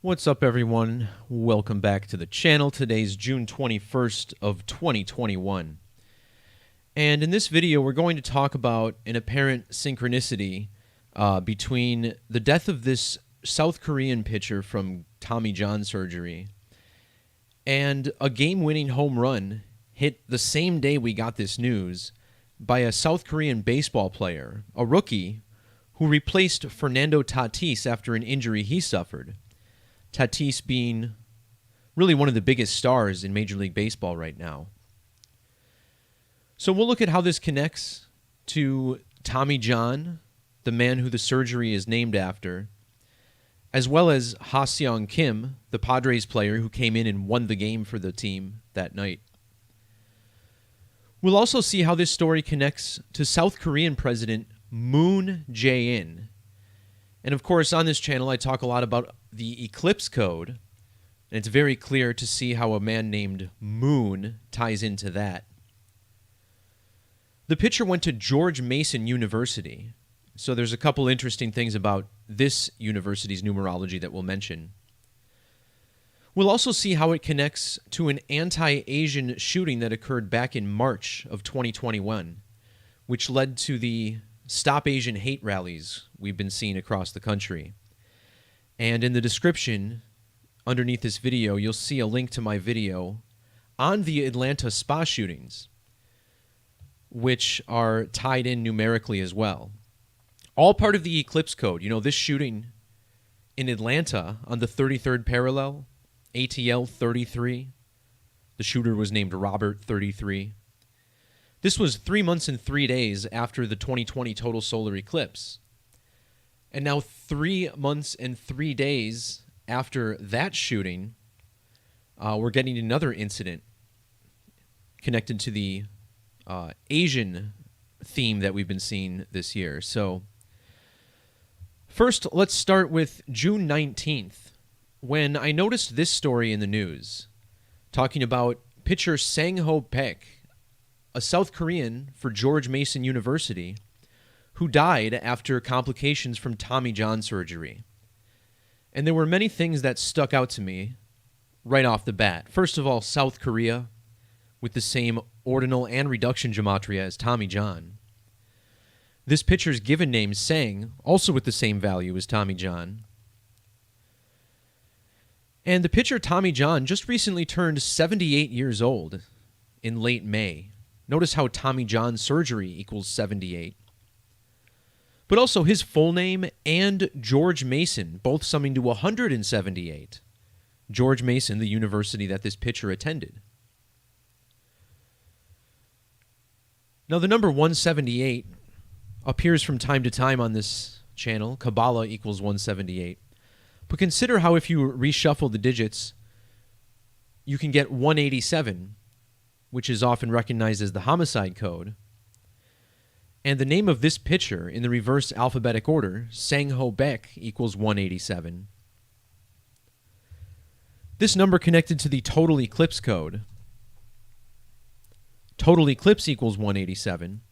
What's up, everyone? Welcome back to the channel. Today's June 21st of 2021. And in this video, we're going to talk about an apparent synchronicity between the death of this South Korean pitcher from Tommy John surgery and a game-winning home run hit the same day we got this news by a South Korean baseball player, a rookie, who replaced Fernando Tatis after an injury he suffered. Tatis being really one of the biggest stars in Major League Baseball right now. So we'll look at how this connects to Tommy John, the man who the surgery is named after, as well as Ha-seong Kim, the Padres player who came in and won the game for the team that night. We'll also see how this story connects to South Korean President Moon Jae-in. And of course, on this channel, I talk a lot about the eclipse code, and it's very clear to see how a man named Moon ties into that. The pitcher went to George Mason University, so there's a couple interesting things about this university's numerology that we'll mention. We'll also see how it connects to an anti-Asian shooting that occurred back in March of 2021, which led to the Stop Asian Hate rallies we've been seeing across the country. And in the description underneath this video, you'll see a link to my video on the Atlanta spa shootings, which are tied in numerically as well. All part of the eclipse code. You know, this shooting in Atlanta on the 33rd parallel, ATL 33, the shooter was named Robert 33. This was 3 months and 3 days after the 2020 total solar eclipse. And now 3 months and 3 days after that shooting, we're getting another incident connected to the Asian theme that we've been seeing this year. So first, let's start with June 19th, when I noticed this story in the news, talking about pitcher Sang-ho Baek, a South Korean for George Mason University, who died after complications from Tommy John surgery. And there were many things that stuck out to me right off the bat. First of all, South Korea, with the same ordinal and reduction gematria as Tommy John. This pitcher's given name, Sang, also with the same value as Tommy John. And the pitcher Tommy John just recently turned 78 years old in late May. Notice how Tommy John surgery equals 78. But also his full name and George Mason, both summing to 178. George Mason, the university that this pitcher attended. Now, the number 178 appears from time to time on this channel. Kabbalah equals 178. But consider how if you reshuffle the digits, you can get 187, which is often recognized as the homicide code. And the name of this pitcher in the reverse alphabetic order, Sang-ho Baek, equals 187. This number connected to the total eclipse code. Total eclipse equals 187.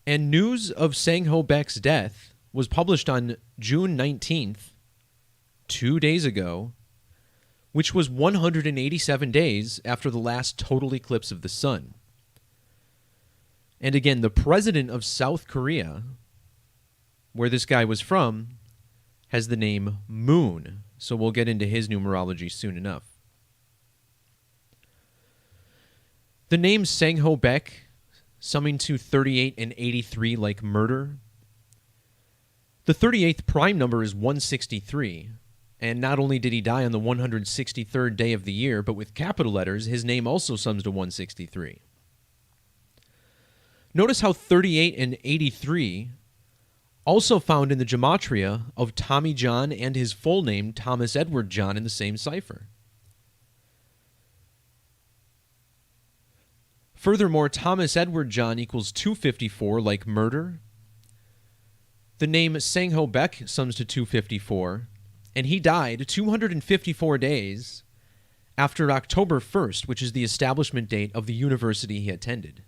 And news of Sang-ho Baek's death was published on June 19th, 2 days ago, which was 187 days after the last total eclipse of the sun. And again, the president of South Korea, where this guy was from, has the name Moon. So we'll get into his numerology soon enough. The name Sang-ho Baek, summing to 38 and 83 like murder. The 38th prime number is 163. And not only did he die on the 163rd day of the year, but with capital letters, his name also sums to 163. Notice how 38 and 83 also found in the Gematria of Tommy John and his full name, Thomas Edward John, in the same cipher. Furthermore, Thomas Edward John equals 254, like murder. The name Sang-ho Baek sums to 254, and he died 254 days after October 1st, which is the establishment date of the university he attended.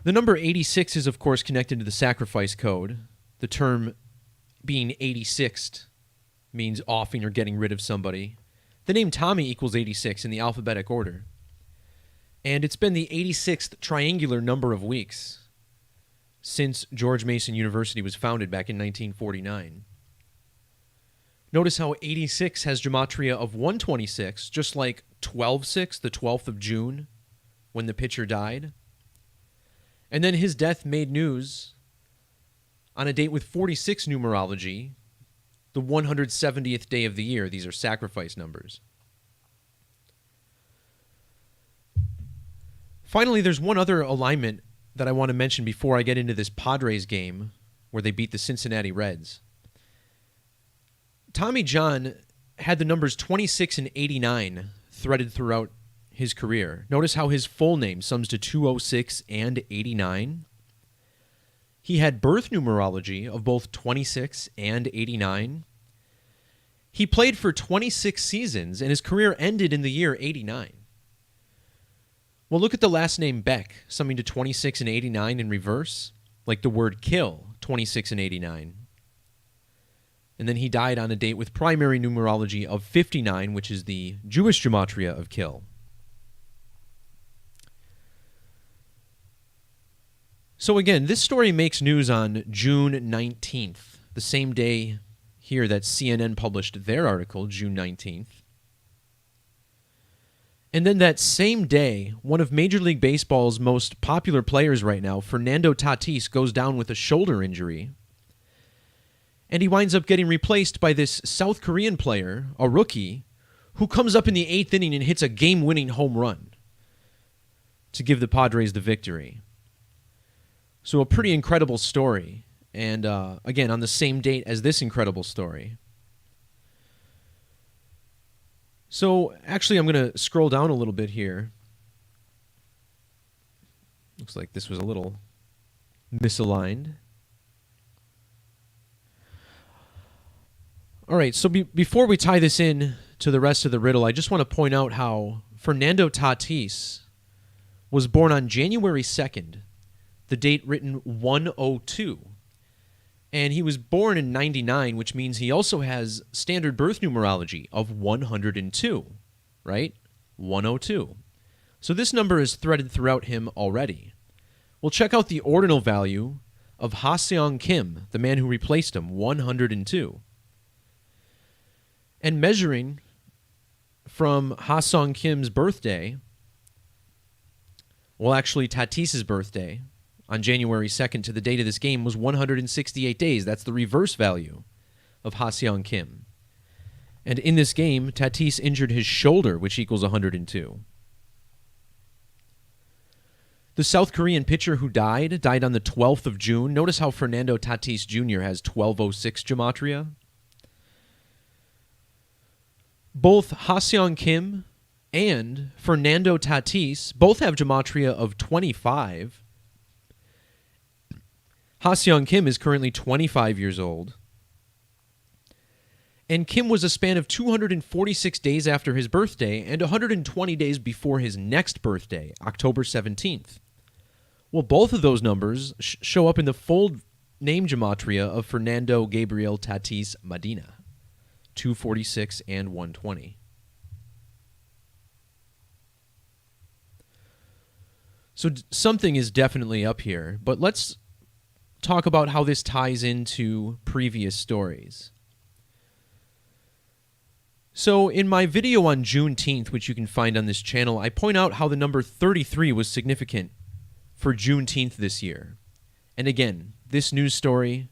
The number 86 is, of course, connected to the sacrifice code. The term being 86th means offing or getting rid of somebody. The name Tommy equals 86 in the alphabetic order. And it's been the 86th triangular number of weeks since George Mason University was founded back in 1949. Notice how 86 has gematria of 126, just like 12/6, the 12th of June, when the pitcher died. And then his death made news on a date with 46 numerology, the 170th day of the year. These are sacrifice numbers. Finally, there's one other alignment that I want to mention before I get into this Padres game where they beat the Cincinnati Reds. Tommy John had the numbers 26 and 89 threaded throughout his career. Notice how his full name sums to 206 and 89. He had birth numerology of both 26 and 89. He played for 26 seasons, and his career ended in the year 89. Well, look at the last name Baek, summing to 26 and 89 in reverse, like the word kill, 26 and 89. And then he died on a date with primary numerology of 59, which is the Jewish gematria of kill. So again, this story makes news on June 19th, the same day here that CNN published their article, June 19th. And then that same day, one of Major League Baseball's most popular players right now, Fernando Tatis, goes down with a shoulder injury. And he winds up getting replaced by this South Korean player, a rookie, who comes up in the 8th inning and hits a game-winning home run to give the Padres the victory. So a pretty incredible story. And again, on the same date as this incredible story. So actually, I'm going to scroll down a little bit here. Looks like this was a little misaligned. All right, so before we tie this in to the rest of the riddle, I just want to point out how Fernando Tatis was born on January 2nd, the date written 102. And he was born in 99, which means he also has standard birth numerology of 102, right? 102. So this number is threaded throughout him already. We'll check out the ordinal value of Ha-seong Kim, the man who replaced him, 102. And measuring from Ha-seong Kim's birthday, well, actually Tatis's birthday, on January 2nd to the date of this game was 168 days. That's the reverse value of Ha-seong Kim. And in this game, Tatis injured his shoulder, which equals 102. The South Korean pitcher who died on the 12th of June. Notice how Fernando Tatis Jr. has 1206 gematria. Both Ha-seong Kim and Fernando Tatis both have gematria of 25. Ha-seong Kim is currently 25 years old. And Kim was a span of 246 days after his birthday and 120 days before his next birthday, October 17th. Well, both of those numbers show up in the full name gematria of Fernando Gabriel Tatis Medina, 246 and 120. So something is definitely up here, but let's talk about how this ties into previous stories. So in my video on Juneteenth, which you can find on this channel, I point out how the number 33 was significant for Juneteenth this year. And again, this news story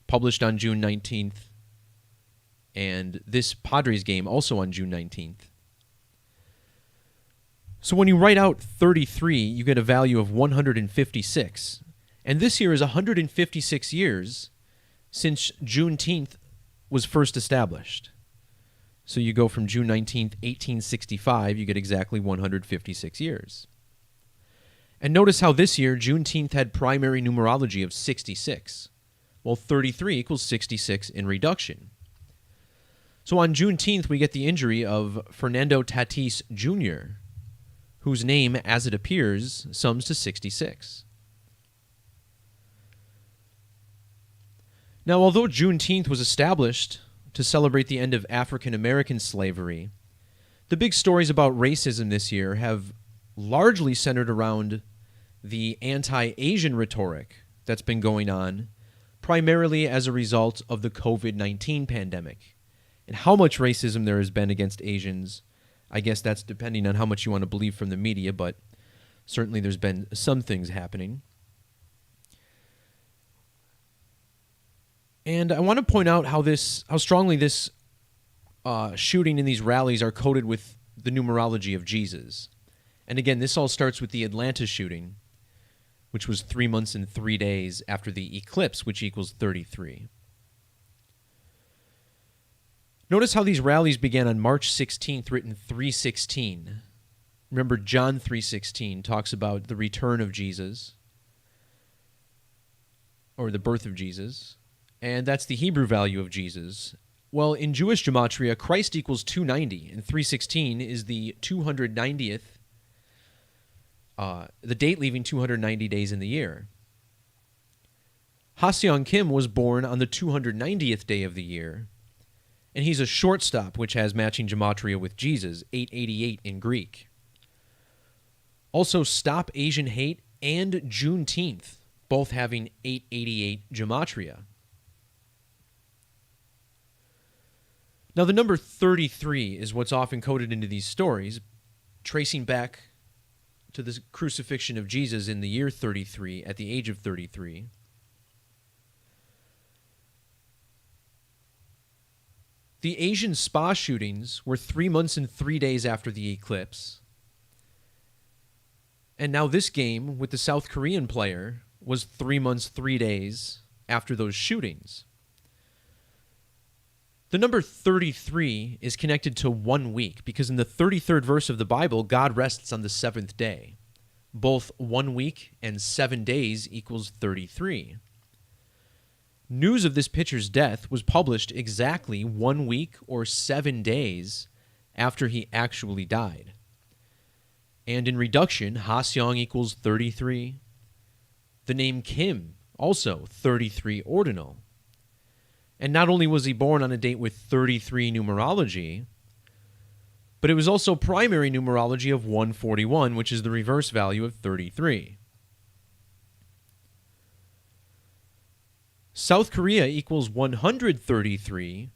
published on June 19th, and this Padres game also on June 19th. So when you write out 33, you get a value of 156. And this year is 156 years since Juneteenth was first established. So you go from June 19th, 1865, you get exactly 156 years. And notice how this year, Juneteenth had primary numerology of 66. Well, 33 equals 66 in reduction. So on Juneteenth, we get the injury of Fernando Tatis Jr., whose name, as it appears, sums to 66. Now, although Juneteenth was established to celebrate the end of African American slavery, the big stories about racism this year have largely centered around the anti-Asian rhetoric that's been going on, primarily as a result of the COVID-19 pandemic. And how much racism there has been against Asians, I guess that's depending on how much you want to believe from the media, but certainly there's been some things happening. And I want to point out how strongly this shooting in these rallies are coded with the numerology of Jesus. And again, this all starts with the Atlanta shooting, which was 3 months and 3 days after the eclipse, which equals 33. Notice how these rallies began on March 16th, written 3:16. Remember, John 3:16 talks about the return of Jesus, or the birth of Jesus. And that's the Hebrew value of Jesus. Well, in Jewish Gematria, Christ equals 290, and 3:16 is the 290th, the date leaving 290 days in the year. Ha-seong Kim was born on the 290th day of the year, and he's a shortstop, which has matching Gematria with Jesus, 888 in Greek. Also, Stop Asian Hate and Juneteenth, both having 888 Gematria. Now, the number 33 is what's often coded into these stories, tracing back to the crucifixion of Jesus in the year 33, at the age of 33. The Asian spa shootings were 3 months and 3 days after the eclipse. And now this game with the South Korean player was 3 months, 3 days after those shootings. The number 33 is connected to 1 week because in the 33rd verse of the Bible, God rests on the seventh day. Both 1 week and 7 days equals 33. News of this pitcher's death was published exactly 1 week or 7 days after he actually died. And in reduction, Ha-seong equals 33. The name Kim, also 33 ordinal. And not only was he born on a date with 33 numerology, but it was also primary numerology of 141, which is the reverse value of 33. South Korea equals 133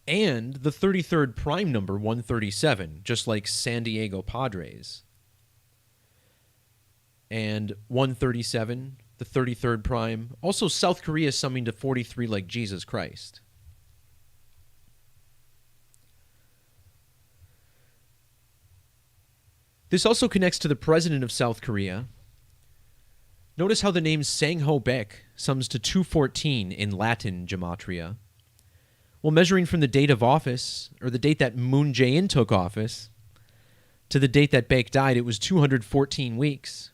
and the 33rd prime number 137, just like San Diego Padres. And 137, the 33rd prime. Also, South Korea summing to 43 like Jesus Christ. This also connects to the president of South Korea. Notice how the name Sang-ho Baek sums to 214 in Latin Gematria. Well, measuring from the date of office, or the date that Moon Jae-in took office, to the date that Baek died, it was 214 weeks.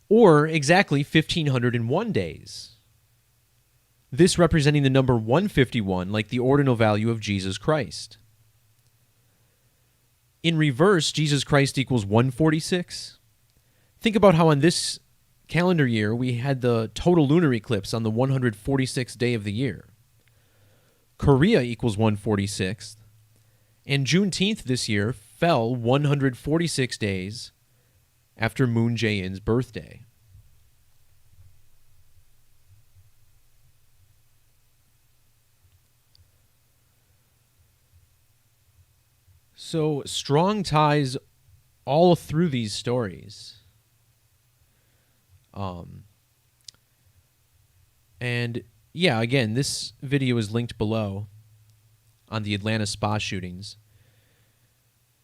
Or exactly 1,501 days. This representing the number 151, like the ordinal value of Jesus Christ. In reverse, Jesus Christ equals 146. Think about how on this calendar year we had the total lunar eclipse on the 146th day of the year. Korea equals 146th. And Juneteenth this year fell 146 days after Moon Jae-in's birthday. So strong ties all through these stories. And yeah, again, this video is linked below on the Atlanta spa shootings.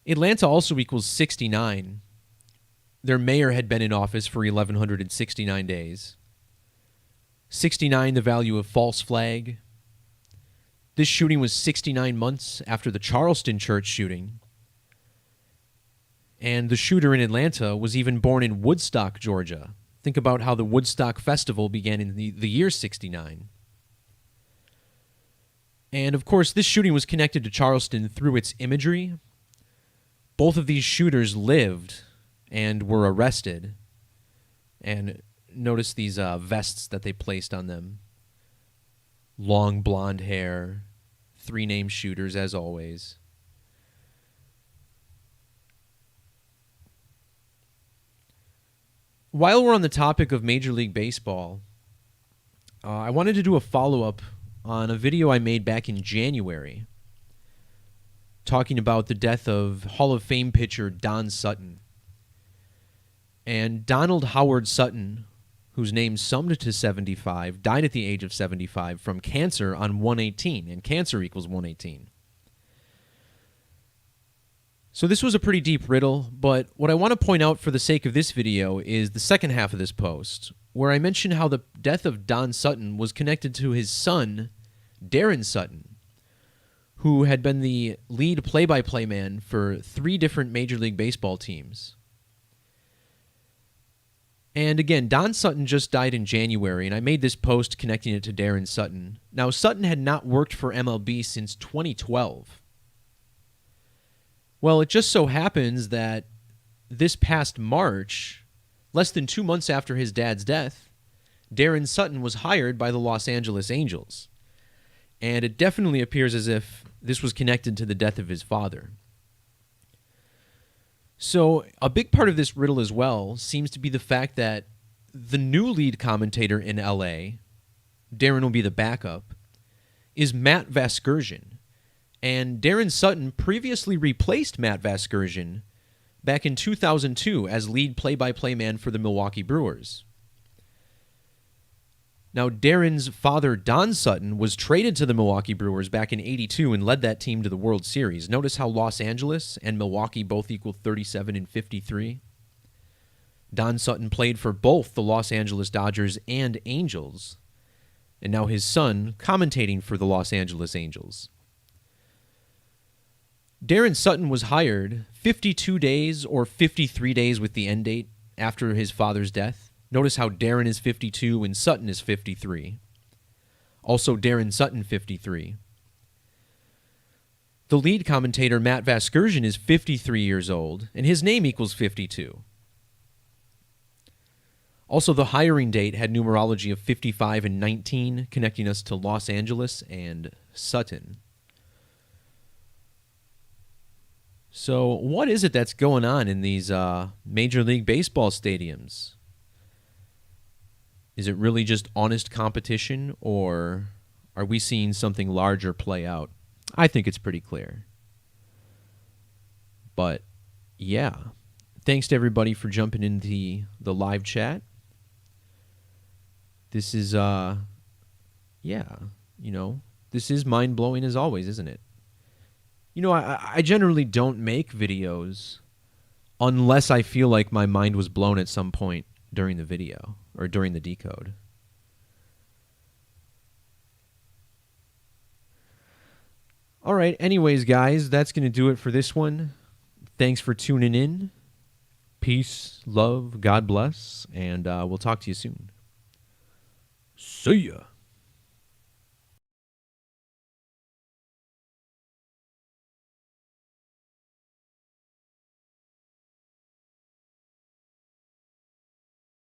Atlanta also equals 69. Their mayor had been in office for 1,169 days. 69, the value of false flag. This shooting was 69 months after the Charleston church shooting. And the shooter in Atlanta was even born in Woodstock, Georgia. Think about how the Woodstock Festival began in the year 69. And of course, this shooting was connected to Charleston through its imagery. Both of these shooters lived and were arrested. And notice these vests that they placed on them. long blonde hair, 3 name shooters as always. While we're on the topic of Major League Baseball, I wanted to do a follow-up on a video I made back in January talking about the death of Hall of Fame pitcher Don Sutton. And Donald Howard Sutton, whose name summed to 75, died at the age of 75 from cancer on 118, and cancer equals 118. So this was a pretty deep riddle, but what I want to point out for the sake of this video is the second half of this post, where I mention how the death of Don Sutton was connected to his son, Darren Sutton, who had been the lead play-by-play man for 3 different Major League Baseball teams. And again, Don Sutton just died in January, and I made this post connecting it to Darren Sutton. Now, Sutton had not worked for MLB since 2012. Well, it just so happens that this past March, less than 2 months after his dad's death, Darren Sutton was hired by the Los Angeles Angels. And it definitely appears as if this was connected to the death of his father. So a big part of this riddle as well seems to be the fact that the new lead commentator in LA, Darren will be the backup, is Matt Vasgersian. And Darren Sutton previously replaced Matt Vasgersian back in 2002 as lead play-by-play man for the Milwaukee Brewers. Now, Darren's father, Don Sutton, was traded to the Milwaukee Brewers back in '82 and led that team to the World Series. Notice how Los Angeles and Milwaukee both equal 37 and 53. Don Sutton played for both the Los Angeles Dodgers and Angels, and now his son commentating for the Los Angeles Angels. Darren Sutton was hired 52 days or 53 days with the end date after his father's death. Notice how Darren is 52 and Sutton is 53. Also, Darren Sutton, 53. The lead commentator, Matt Vasgersian, is 53 years old, and his name equals 52. Also, the hiring date had numerology of 55 and 19, connecting us to Los Angeles and Sutton. So, what is it that's going on in these Major League Baseball stadiums? Is it really just honest competition, or are we seeing something larger play out? I think it's pretty clear. But, yeah. Thanks to everybody for jumping in the live chat. This is, this is mind-blowing as always, isn't it? I generally don't make videos unless I feel like my mind was blown at some point during the video or during the decode. All right, anyways, guys, that's going to do it for this one. Thanks for tuning in. Peace, love, God bless, and we'll talk to you soon. See ya.